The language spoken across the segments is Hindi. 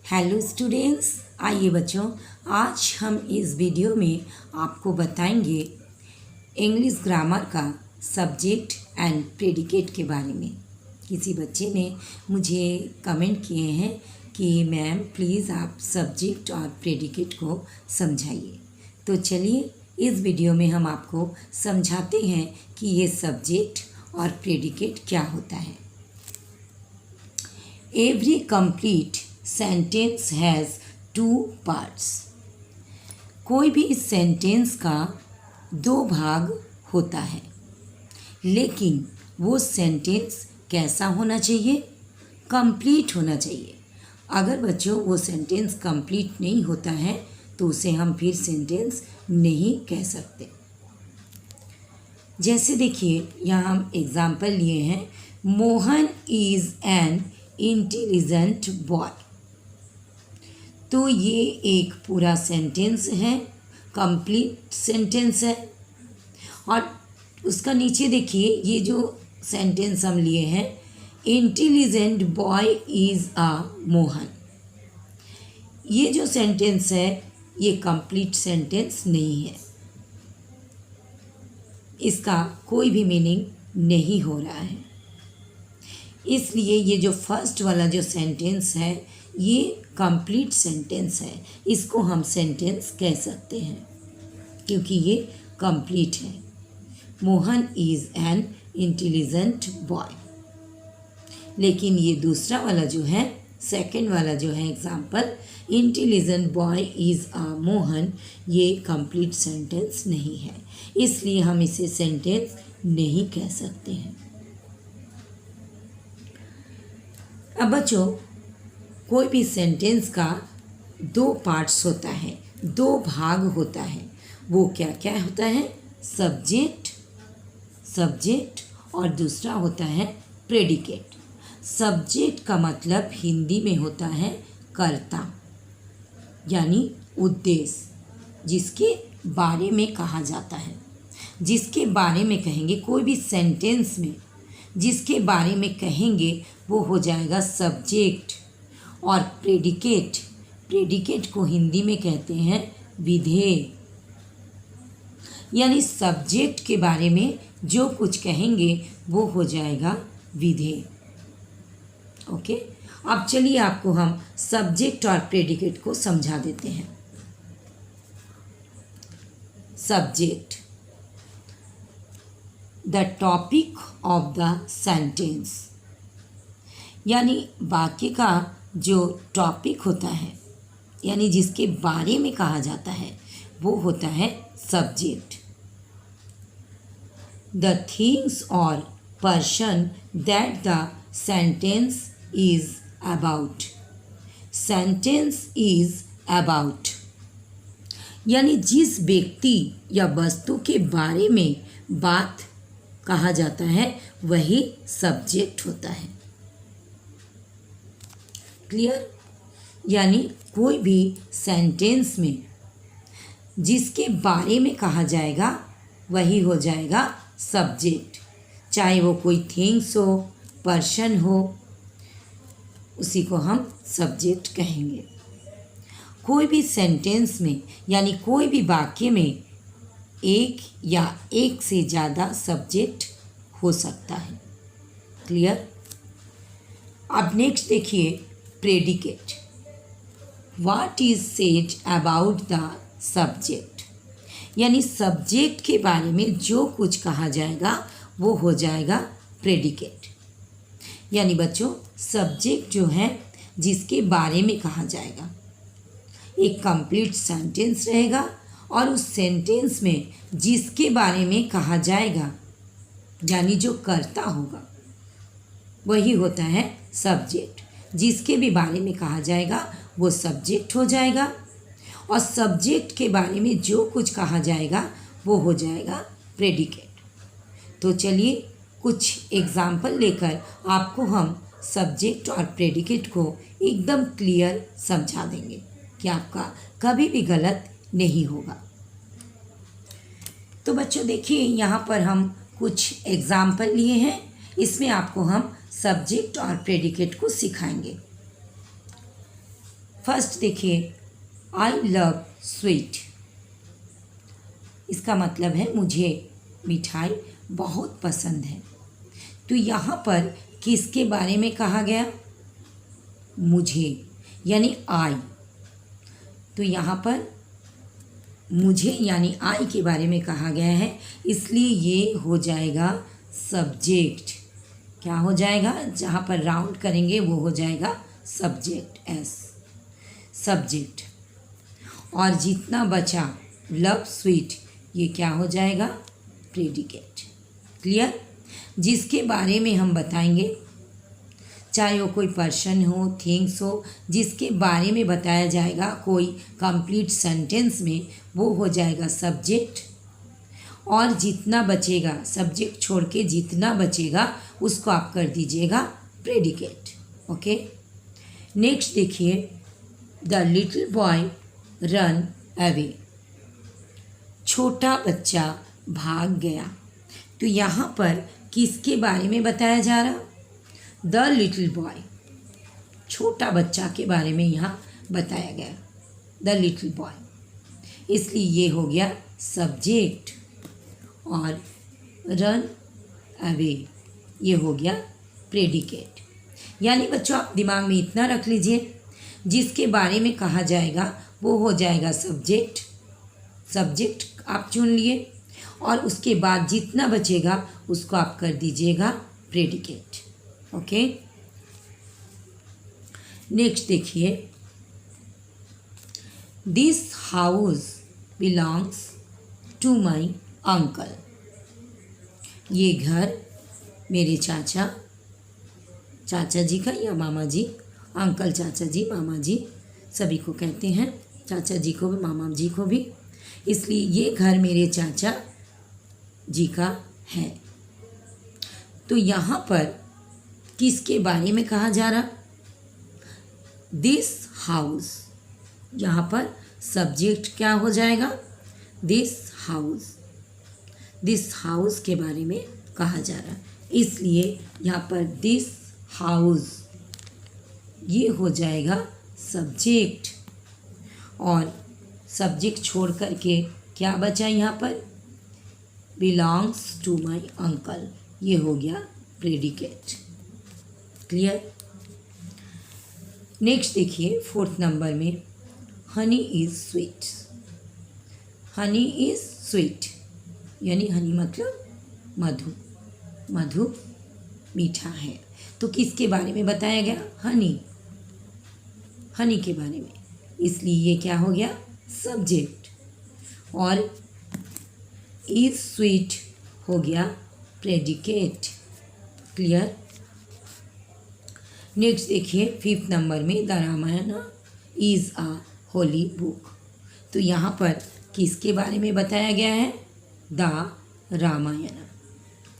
हेलो स्टूडेंट्स, आइए बच्चों, आज हम इस वीडियो में आपको बताएंगे इंग्लिश ग्रामर का सब्जेक्ट एंड प्रेडिकेट के बारे में। किसी बच्चे ने मुझे कमेंट किए हैं कि मैम प्लीज़ आप सब्जेक्ट और प्रेडिकेट को समझाइए। तो चलिए इस वीडियो में हम आपको समझाते हैं कि ये सब्जेक्ट और प्रेडिकेट क्या होता है। Every complete sentence has two parts. कोई भी सेंटेंस का दो भाग होता है, लेकिन वो सेंटेंस कैसा होना चाहिए? कंप्लीट होना चाहिए। अगर बच्चों वो सेंटेंस कंप्लीट नहीं होता है तो उसे हम फिर सेंटेंस नहीं कह सकते। जैसे देखिए, यहाँ हम एग्जाम्पल लिए हैं, Mohan is an intelligent boy. तो ये एक पूरा सेंटेंस है, कंप्लीट सेंटेंस है। और उसका नीचे देखिए, ये जो सेंटेंस हम लिए हैं, intelligent boy is a Mohan, ये जो सेंटेंस है ये कंप्लीट सेंटेंस नहीं है, इसका कोई भी मीनिंग नहीं हो रहा है। इसलिए ये जो फर्स्ट वाला जो सेंटेंस है ये कंप्लीट सेंटेंस है, इसको हम सेंटेंस कह सकते हैं क्योंकि ये कंप्लीट है। Mohan is an intelligent boy. लेकिन ये दूसरा वाला जो है, सेकंड वाला जो है example, intelligent boy is a Mohan, ये कंप्लीट सेंटेंस नहीं है, इसलिए हम इसे सेंटेंस नहीं कह सकते हैं। अब बच्चों, कोई भी सेंटेंस का दो पार्ट्स होता है, दो भाग होता है। वो क्या क्या होता है? सब्जेक्ट और दूसरा होता है प्रेडिकेट। सब्जेक्ट का मतलब हिंदी में होता है कर्ता, यानी उद्देश्य, जिसके बारे में कहा जाता है, जिसके बारे में कहेंगे। कोई भी सेंटेंस में जिसके बारे में कहेंगे वो हो जाएगा सब्जेक्ट। और प्रेडिकेट को हिंदी में कहते हैं विधेय, यानी सब्जेक्ट के बारे में जो कुछ कहेंगे वो हो जाएगा विधेय। ओके, अब चलिए आपको हम सब्जेक्ट और प्रेडिकेट को समझा देते हैं। Subject, the topic of the sentence, यानी वाक्य का जो टॉपिक होता है, यानी जिसके बारे में कहा जाता है, वो होता है सब्जेक्ट। द थिंग्स और person that the sentence is about. Sentence is about, यानी जिस व्यक्ति या वस्तु के बारे में बात कहा जाता है वही सब्जेक्ट होता है। क्लियर? यानी कोई भी सेंटेंस में जिसके बारे में कहा जाएगा वही हो जाएगा सब्जेक्ट, चाहे वो कोई थिंग्स हो, पर्सन हो, उसी को हम सब्जेक्ट कहेंगे। कोई भी सेंटेंस में यानी कोई भी वाक्य में एक या एक से ज़्यादा सब्जेक्ट हो सकता है। क्लियर? अब नेक्स्ट देखिए predicate. What is said about the subject, यानी सब्जेक्ट के बारे में जो कुछ कहा जाएगा वो हो जाएगा प्रेडिकेट। यानी बच्चों, सब्जेक्ट जो है जिसके बारे में कहा जाएगा, एक कंप्लीट सेंटेंस रहेगा और उस सेंटेंस में जिसके बारे में कहा जाएगा, यानी जो कर्ता होगा, वही होता है सब्जेक्ट। जिसके भी बारे में कहा जाएगा वो सब्जेक्ट हो जाएगा, और सब्जेक्ट के बारे में जो कुछ कहा जाएगा वो हो जाएगा प्रेडिकेट। तो चलिए कुछ एग्जाम्पल लेकर आपको हम सब्जेक्ट और प्रेडिकेट को एकदम क्लियर समझा देंगे कि आपका कभी भी गलत नहीं होगा। तो बच्चों देखिए, यहाँ पर हम कुछ एग्जाम्पल लिए हैं, इसमें आपको हम सब्जेक्ट और प्रेडिकेट को सिखाएंगे। फर्स्ट देखिए, आई लव स्वीट, इसका मतलब है मुझे मिठाई बहुत पसंद है। तो यहाँ पर किसके बारे में कहा गया? मुझे, यानी आई। तो यहाँ पर मुझे यानी आई के बारे में कहा गया है, इसलिए ये हो जाएगा सब्जेक्ट। क्या हो जाएगा? जहाँ पर राउंड करेंगे वो हो जाएगा सब्जेक्ट, एस, सब्जेक्ट। और जितना बचा लव स्वीट, ये क्या हो जाएगा? प्रेडिकेट। क्लियर? जिसके बारे में हम बताएंगे, चाहे वो कोई पर्सन हो, थिंग्स हो, जिसके बारे में बताया जाएगा कोई कंप्लीट सेंटेंस में, वो हो जाएगा सब्जेक्ट। और जितना बचेगा, सब्जेक्ट छोड़ के जितना बचेगा उसको आप कर दीजिएगा प्रेडिकेट। ओके, नेक्स्ट देखिए, the little boy run away, छोटा बच्चा भाग गया। तो यहाँ पर किसके बारे में बताया जा रहा? द लिटिल बॉय, छोटा बच्चा के बारे में यहाँ बताया गया, द लिटिल बॉय, इसलिए ये हो गया सब्जेक्ट। और रन अवे, ये हो गया प्रेडिकेट। यानी बच्चों आप दिमाग में इतना रख लीजिए, जिसके बारे में कहा जाएगा वो हो जाएगा सब्जेक्ट, सब्जेक्ट आप चुन लिए, और उसके बाद जितना बचेगा उसको आप कर दीजिएगा प्रेडिकेट। ओके, नेक्स्ट देखिए, this house belongs to my uncle, ये घर मेरे चाचा जी का या मामा जी, अंकल चाचा जी, मामा जी सभी को कहते हैं, चाचा जी को भी मामा जी को भी, इसलिए ये घर मेरे चाचा जी का है। तो यहाँ पर किसके बारे में कहा जा रहा? दिस हाउस, यहाँ पर सब्जेक्ट क्या हो जाएगा? दिस हाउस, दिस हाउस के बारे में कहा जा रहा है, इसलिए यहाँ पर दिस हाउस ये हो जाएगा सब्जेक्ट। और सब्जेक्ट छोड़ करके क्या बचा यहाँ पर? बिलोंग्स टू माई अंकल, ये हो गया प्रेडिकेट। क्लियर? नेक्स्ट देखिए, फोर्थ नंबर में, Honey is sweet, Honey is sweet, यानी हनी मतलब मधु, मधु मीठा है। तो किसके बारे में बताया गया? हनी, हनी के बारे में, इसलिए ये क्या हो गया? सब्जेक्ट। और इज स्वीट हो गया प्रेडिकेट। क्लियर? नेक्स्ट देखिए, फिफ्थ नंबर में, the Ramayana is a holy book. तो यहाँ पर किसके बारे में बताया गया है? द रामायण,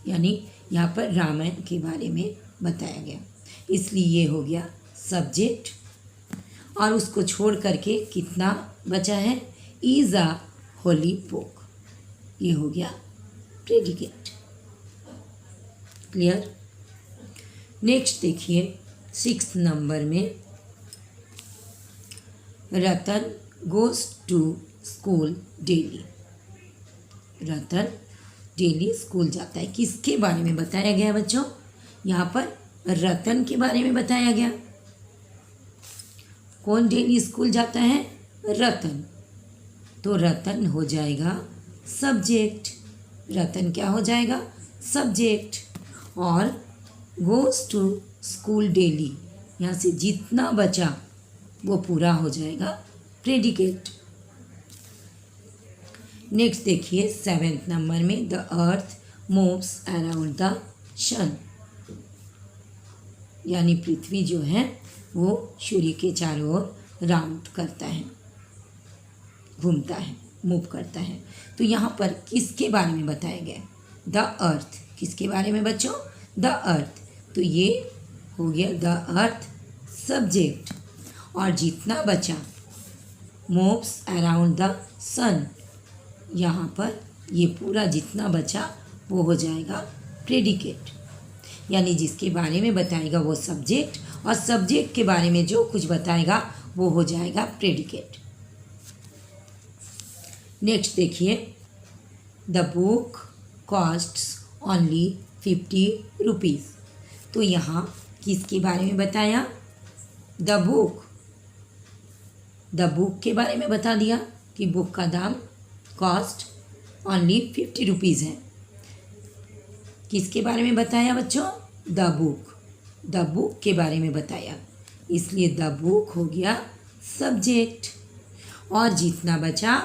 यानी यहाँ पर रामायण के बारे में बताया गया, इसलिए ये हो गया सब्जेक्ट। और उसको छोड़ करके कितना बचा है? इज़ अ होली बुक, ये हो गया प्रेडिकेट। क्लियर? नेक्स्ट देखिए, सिक्स्थ नंबर में, Ratan goes to school daily, Ratan daily school जाता है। किसके बारे में बताया गया बच्चों? यहाँ पर रतन के बारे में बताया गया। कौन डेली स्कूल जाता है? रतन। तो रतन हो जाएगा सब्जेक्ट, रतन क्या हो जाएगा? सब्जेक्ट। और गोज़ टू स्कूल डेली, यहाँ से जितना बचा वो पूरा हो जाएगा प्रेडिकेट। नेक्स्ट देखिए, सेवेंथ नंबर में, the earth moves around the sun, यानी पृथ्वी जो है वो सूर्य के चारों ओर राउंड करता है, घूमता है, मूव करता है। तो यहाँ पर किसके बारे में बताया गया? The earth. किसके बारे में बच्चों? The earth. तो ये हो गया द अर्थ सब्जेक्ट। और जितना बचा, मूव्स अराउंड द सन, यहाँ पर ये पूरा जितना बचा वो हो जाएगा प्रेडिकेट, यानी जिसके बारे में बताएगा वो सब्जेक्ट, और सब्जेक्ट के बारे में जो कुछ बताएगा वो हो जाएगा प्रेडिकेट। नेक्स्ट देखिए, the book costs only 50 rupees. तो यहाँ किसके बारे में बताया? द बुक के बारे में बता दिया कि बुक का दाम कॉस्ट ओनली 50 रुपीज़ है। किसके बारे में बताया बच्चों? द बुक के बारे में बताया, इसलिए द बुक हो गया सब्जेक्ट। और जितना बचा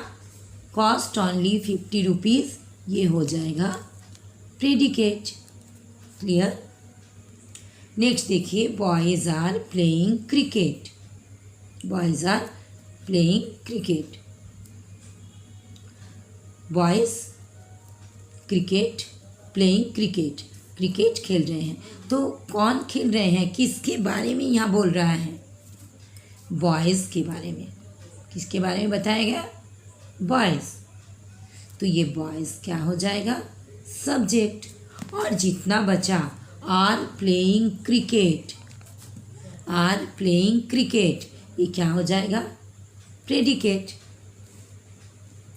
कॉस्ट ओनली 50 रुपीज़, ये हो जाएगा प्रेडिकेट। क्लियर? नेक्स्ट देखिए, boys are playing cricket. Boys are playing cricket. Boys cricket playing cricket, cricket खेल रहे हैं। तो कौन खेल रहे हैं, किसके बारे में यहाँ बोल रहा है? बॉयज़ के बारे में। किसके बारे में बताया गया? बॉयज़। तो ये बॉयज़ क्या हो जाएगा? सब्जेक्ट। और जितना बचा are playing cricket, are playing cricket, ये क्या हो जाएगा? प्रेडिकेट।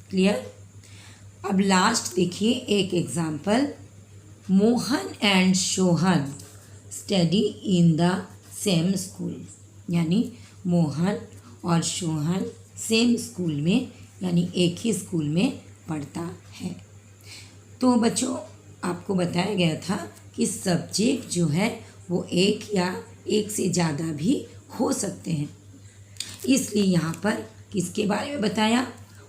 क्लियर? अब लास्ट देखिए एक example, Mohan and Sohan study in the same school. यानी मोहन और सोहन सेम स्कूल में, यानी एक ही स्कूल में पढ़ता है। तो बच्चों आपको बताया गया था कि सब्जेक्ट जो है वो एक या एक से ज़्यादा भी हो सकते हैं। इसलिए यहाँ पर किसके बारे में बताया?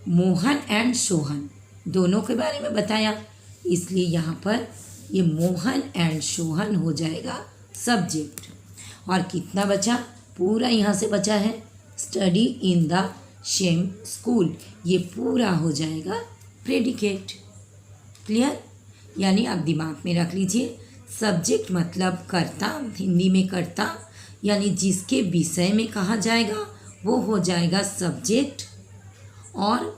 मोहन एंड सोहन, दोनों के बारे में बताया, इसलिए यहाँ पर ये मोहन एंड सोहन हो जाएगा सब्जेक्ट। और कितना बचा? पूरा यहाँ से बचा है study in the same school, ये पूरा हो जाएगा प्रेडिकेट। क्लियर? यानी आप दिमाग में रख लीजिए, सब्जेक्ट मतलब कर्ता, हिंदी में कर्ता, यानी जिसके विषय में कहा जाएगा वो हो जाएगा सब्जेक्ट। और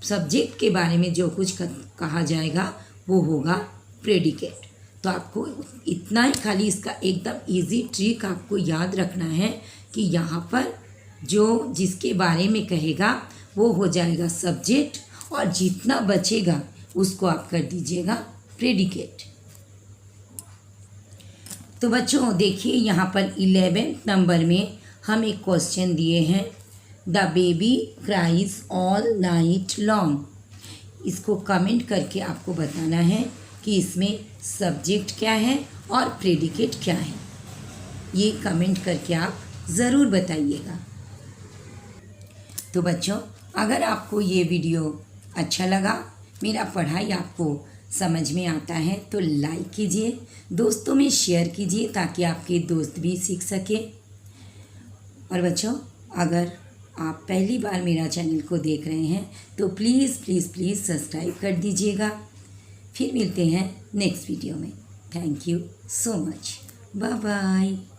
सब्जेक्ट के बारे में जो कुछ कहा जाएगा वो होगा प्रेडिकेट। तो आपको इतना ही खाली इसका एकदम इजी ट्रिक आपको याद रखना है कि यहाँ पर जो जिसके बारे में कहेगा वो हो जाएगा सब्जेक्ट, और जितना बचेगा उसको आप कर दीजिएगा प्रेडिकेट। तो बच्चों देखिए यहाँ पर 11th नंबर में हम एक क्वेश्चन दिए हैं, the baby cries all night long. इसको कमेंट करके आपको बताना है कि इसमें सब्जेक्ट क्या है और प्रेडिकेट क्या है। ये कमेंट करके आप ज़रूर बताइएगा। तो बच्चों अगर आपको ये वीडियो अच्छा लगा, मेरा पढ़ाई आपको समझ में आता है, तो लाइक कीजिए, दोस्तों में शेयर कीजिए ताकि आपके दोस्त भी सीख सके। और बच्चों अगर आप पहली बार मेरा चैनल को देख रहे हैं तो प्लीज़ सब्सक्राइब कर दीजिएगा। फिर मिलते हैं नेक्स्ट वीडियो में। Thank you so much. Bye bye.